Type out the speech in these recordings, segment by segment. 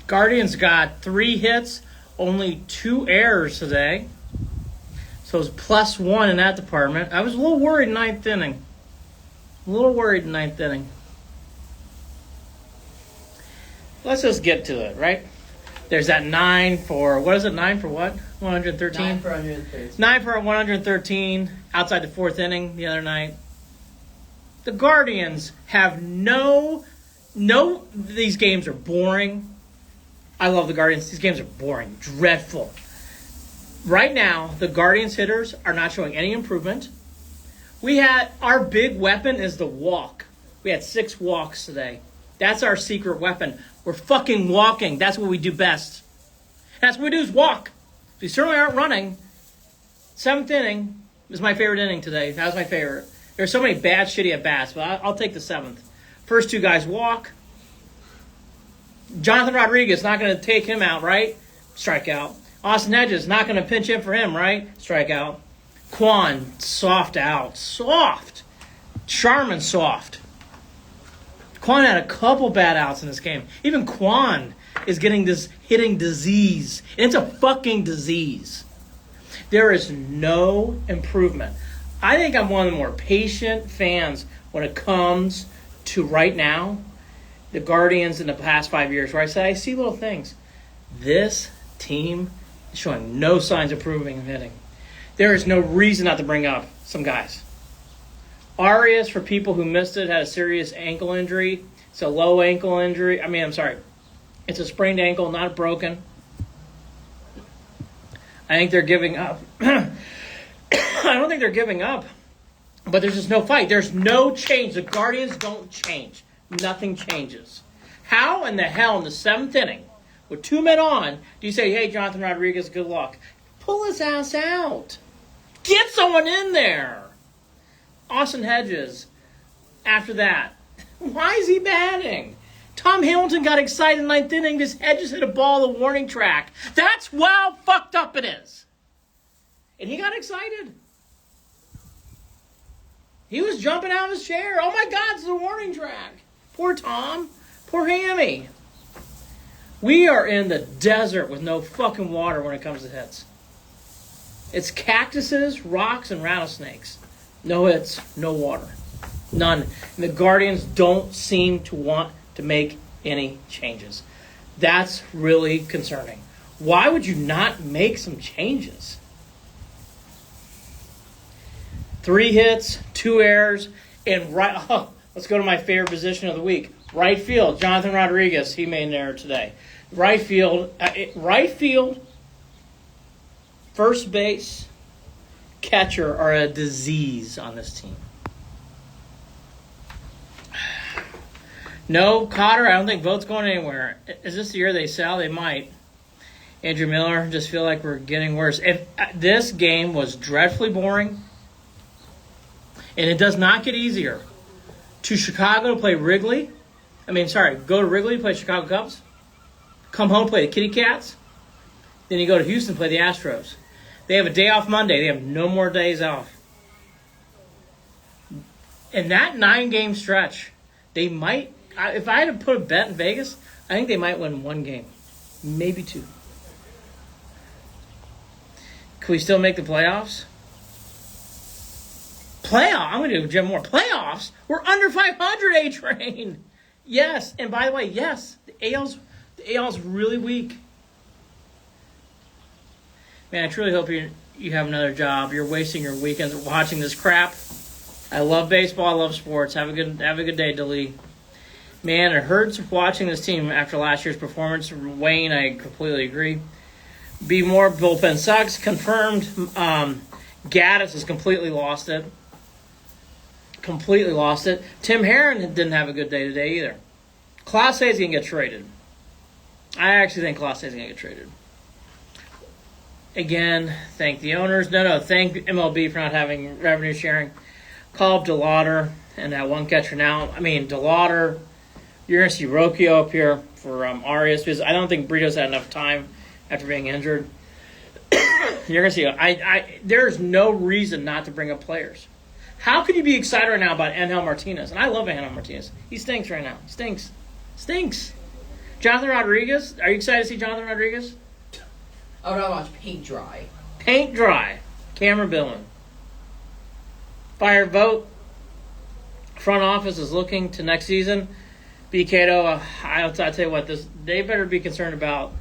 Guardians got 3 hits, only 2 errors today. So it was +1 in that department. I was a little worried in ninth inning. Let's just get to it, right? There's that 9 for, what is it, 9 for what? 113? 9 for 113. 9 for 113 outside the 4th inning the other night. The Guardians have these games are boring. I love the Guardians. These games are boring, dreadful. Right now, the Guardians hitters are not showing any improvement. Our big weapon is the walk. We had 6 walks today. That's our secret weapon. We're fucking walking. That's what we do best. That's what we do is walk. We certainly aren't running. 7th inning is my favorite inning today. That was my favorite. There's so many bad, shitty at-bats, but I'll take the 7th. First 2 guys walk. Jonathan Rodriguez, not going to take him out, right? Strikeout. Austin Hedges, not going to pinch in for him, right? Strikeout. Quan, soft out. Soft. Sharman, soft. Quan had a couple bad outs in this game. Even Quan is getting this hitting disease. It's a fucking disease. There is no improvement. I think I'm one of the more patient fans when it comes to right now, the Guardians in the past 5 years, where I say I see little things. This team is showing no signs of improving and hitting. There is no reason not to bring up some guys. Arias, for people who missed it, had a serious ankle injury. It's a low ankle injury. It's a sprained ankle, not broken. I think they're giving up. I don't think they're giving up. But there's just no fight. There's no change. The Guardians don't change. Nothing changes. How in the hell in the 7th inning, with 2 men on, do you say, hey, Jonathan Rodriguez, good luck? Pull his ass out. Get someone in there. Austin Hedges, after that. Why is he batting? Tom Hamilton got excited in the 9th inning because Hedges hit a ball in the warning track. That's how fucked up it is. And he got excited. He was jumping out of his chair. Oh my God, it's the warning track. Poor Tom. Poor Hammy. We are in the desert with no fucking water when it comes to hits. It's cactuses, rocks, and rattlesnakes. No hits, no water. None. And the Guardians don't seem to want to make any changes. That's really concerning. Why would you not make some changes? 3 hits, 2 errors, and let's go to my favorite position of the week. Right field, Jonathan Rodriguez, he made an error today. Right field, first base, catcher are a disease on this team. No, Cotter, I don't think Vogt's going anywhere. Is this the year they sell? They might. Andrew Miller, just feel like we're getting worse. This game was dreadfully boring, and it does not get easier. To Chicago to play Wrigley. Go to Wrigley to play Chicago Cubs. Come home, play the Kitty Cats. Then you go to Houston, play the Astros. They have a day off Monday. They have no more days off. In that 9-game stretch, they might, if I had to put a bet in Vegas, I think they might win 1 game. Maybe 2. Can we still make the playoffs? I'm going to do Jim Moore. Playoffs? We're under 500, A-Train. Yes, and by the way, yes, the AL's really weak. Man, I truly hope you have another job. You're wasting your weekends watching this crap. I love baseball. I love sports. Have a good day, Dalee. Man, it hurts watching this team after last year's performance. Wayne, I completely agree. Be more bullpen sucks. Confirmed. Gaddis has completely lost it. Tim Herron didn't have a good day today either. Class A is going to get traded. I actually think Class A is going to get traded. Again, thank the owners. Thank MLB for not having revenue sharing. Call up DeLauder and that one catcher now. DeLauder, you're going to see Rocchio up here for Arias because I don't think Brito's had enough time after being injured. You're going to see, there's no reason not to bring up players. How could you be excited right now about Angel Martinez? And I love Angel Martinez. He stinks right now. Stinks. Jonathan Rodriguez. Are you excited to see Jonathan Rodriguez? I would watch paint dry. Paint dry. Cameron Billman. Fire vote. Front office is looking to next season. BKO, I'll tell you what, they better be concerned about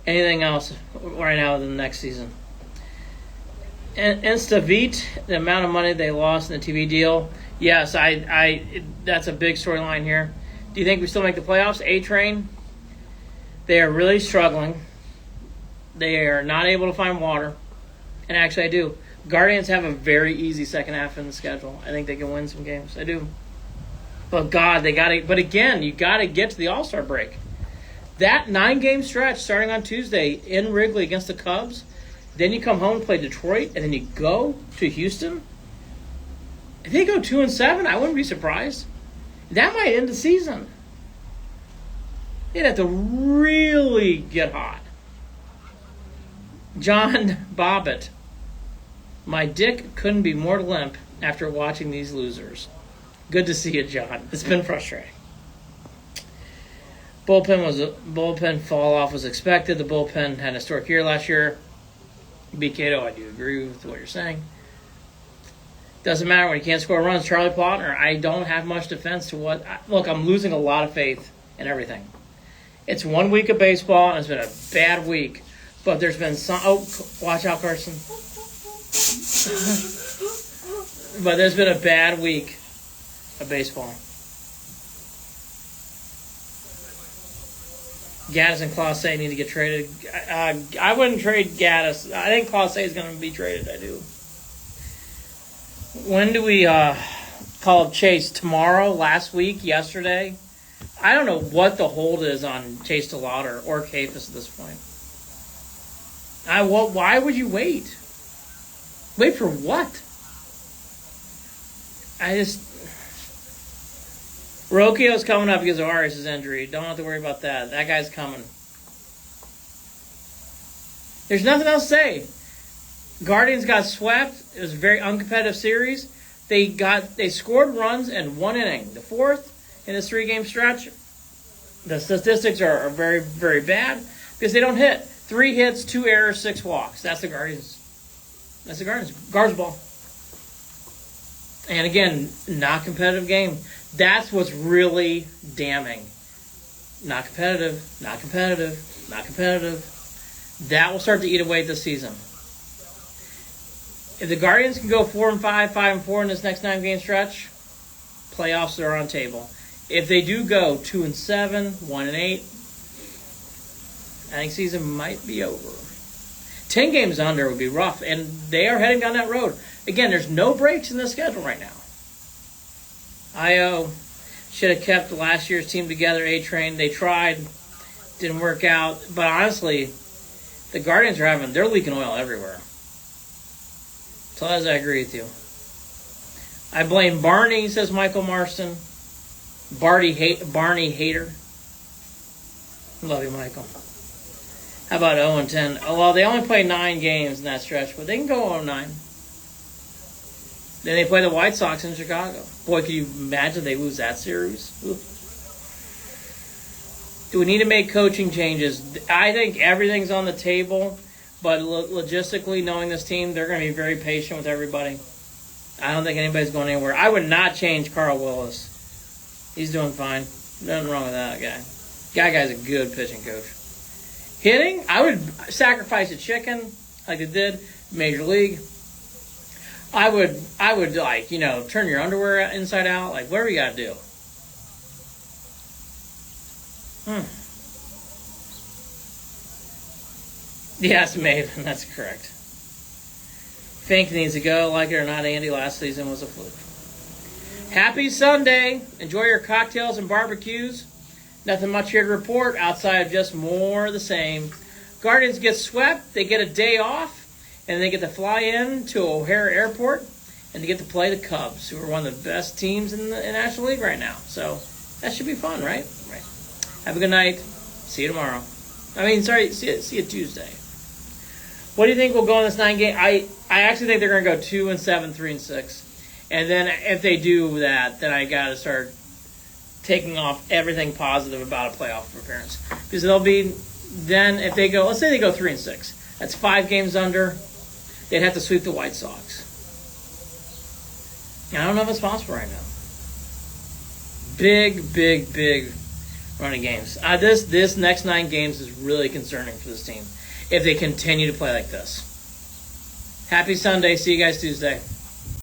anything else right now than the next season. And Instavit, the amount of money they lost in the TV deal, yes, that's a big storyline here. Do you think we still make the playoffs? A-Train, they are really struggling. They are not able to find water. And actually, I do. Guardians have a very easy second half in the schedule. I think they can win some games. I do. But God, they got to. But again, you got to get to the All-Star break. That 9-game stretch starting on Tuesday in Wrigley against the Cubs, then you come home and play Detroit, and then you go to Houston. If they go 2-7, I wouldn't be surprised. That might end the season. They'd have to really get hot. John Bobbitt. My dick couldn't be more limp after watching these losers. Good to see you, John. It's been frustrating. Bullpen fall off was expected. The bullpen had a historic year last year. BKO, I do agree with what you're saying. Doesn't matter when you can't score runs. Charlie Plotner, I don't have much defense to what. Look, I'm losing a lot of faith in everything. It's 1 week of baseball, and it's been a bad week. But there's been some. Oh, watch out, Carson. But there's been a bad week of baseball. Gaddis and Clase need to get traded. I wouldn't trade Gaddis. I think Clase is going to be traded. I do. When do we call up Chase? Tomorrow? Last week? Yesterday? I don't know what the hold is on Chase DeLauder or Kafis at this point. Why would you wait? Wait for what? Rocchio's coming up because of Arias' injury. Don't have to worry about that. That guy's coming. There's nothing else to say. Guardians got swept. It was a very uncompetitive series. They scored runs in 1 inning. The fourth in this 3-game stretch. The statistics are very, very bad because they don't hit. 3 hits, 2 errors, 6 walks. That's the Guardians. Guards ball. And again, not competitive game. That's what's really damning. Not competitive. That will start to eat away this season. If the Guardians can go 4-5, 5-4 in this next 9-game stretch, playoffs are on table. If they do go 2-7, 1-8, I think season might be over. 10 games under would be rough, and they are heading down that road. Again, there's no breaks in the schedule right now. IO should have kept last year's team together, A-Train. They tried, didn't work out. But honestly, the Guardians they're leaking oil everywhere. So as I agree with you. I blame Barney, says Michael Marston. Barney hater. Love you, Michael. How about 0-10? Oh, well, they only play 9 games in that stretch, but they can go 0-9. Then they play the White Sox in Chicago. Boy, can you imagine they lose that series? Oof. Do we need to make coaching changes? I think everything's on the table, but logistically, knowing this team, they're going to be very patient with everybody. I don't think anybody's going anywhere. I would not change Carl Willis. He's doing fine. Nothing wrong with that guy. That guy's a good pitching coach. Hitting, I would sacrifice a chicken like it did Major League. I would turn your underwear inside out, like whatever you got to do. Yes, Maven, that's correct. Fink needs to go, like it or not, Andy. Last season was a fluke. Happy Sunday. Enjoy your cocktails and barbecues. Nothing much here to report outside of just more of the same. Guardians get swept. They get a day off. And they get to fly in to O'Hare Airport. And they get to play the Cubs, who are one of the best teams in the National League right now. So that should be fun, right? Right. Have a good night. See you tomorrow. See you Tuesday. What do you think will go in this 9-game? I actually think they're going to go 2-7, 3-6. And then if they do that, then I got to start taking off everything positive about a playoff appearance. because they'll be then if they go. Let's say they go 3-6. That's 5 games under. They'd have to sweep the White Sox. And I don't know if it's possible right now. Big running games. This next 9 games is really concerning for this team if they continue to play like this. Happy Sunday. See you guys Tuesday.